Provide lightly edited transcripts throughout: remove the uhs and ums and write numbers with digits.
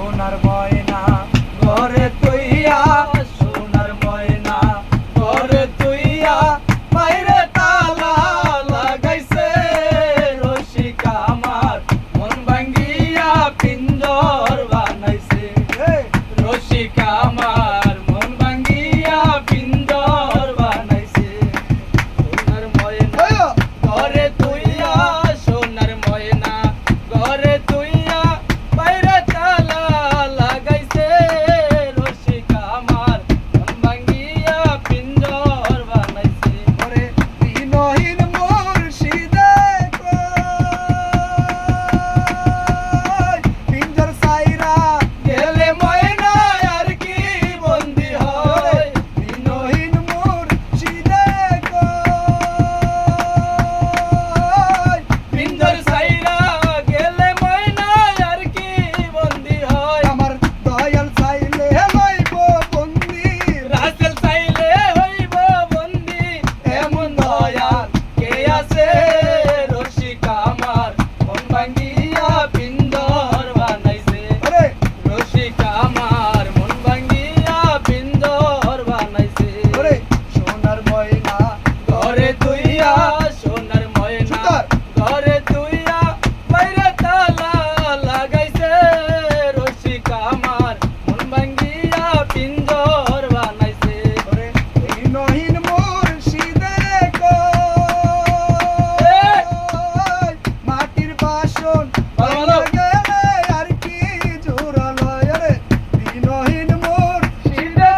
সোনার ময়না ঘরে তুইয়া সোনার ময়না ঘরে তুইয়া বাইরে তালা লাগাইছে রসিক আমার মন ভাঙ্গিয়া পিঞ্জর বানাইছে রসিক আমার মন ভাঙ্গিয়া পিঞ্জর বানাইছে সোনার ময়না ঘরে তুইয়া সোনার ময়না ঘরে তুইয়া বাইরে তালা লাগাইছে রসিক আমার মন ভাঙ্গিয়া পিঞ্জর বানাইছে ওরে দিনহীন মুর্শিদে কই পিঞ্জর সাইরা গেলে ময়না আর কি বন্দি হয় দিনহীন মুর্শিদে কই পিঞ্জর সাইরা গেলে ময়না আর কি বন্দি হয় আমার দয়াল চাইলে লইব বন্দি রাসেল চাইলে হইব বন্দি এমন দয়াল কে আছে রসিক আমার মন ভাঙ্গিয়া পিঞ্জর বানাইছে ওরে রসিক আমার মন ভাঙ্গিয়া পিঞ্জর বানাইছে ওরে সোনার ময়না ঘরে তুইয়া সোনার ময়না সুন্দর। ঘরে তুইয়া বাইরে তালা লাগাইছে রসিক আমার মন ভাঙ্গিয়া পিঞ্জর বানাইছে ওরে দিনহীন মুর্শিদে কই মাটির বাসন ভালো। গেলে আর কি জোরালো রে দিনহীন মুর্শিদে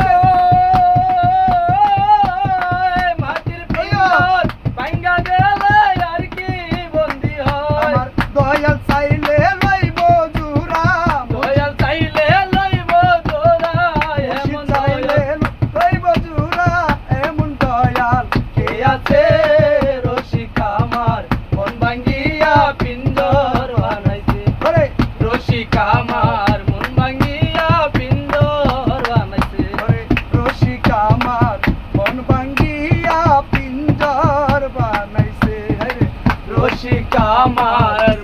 মাটির পিঞ্জর ভাঙ্গা গেলে আর কি বন্দি হয় আমার দয়াল চাইলে লইব জুরা দয়াল চাইলে লইব তোরা এমন চাইলে দয়াল লইব জুরা এমন দয়াল কে আছে রসিক আমার মন ভাঙ্গিয়া পিঞ্জর বানাইছে ওরে রসিক আমার মন ভাঙ্গিয়া পিঞ্জর বানাইছে ওরে রসিক আমার মন ভাঙ্গিয়া পিঞ্জর বানাইছে রে রসিক আমার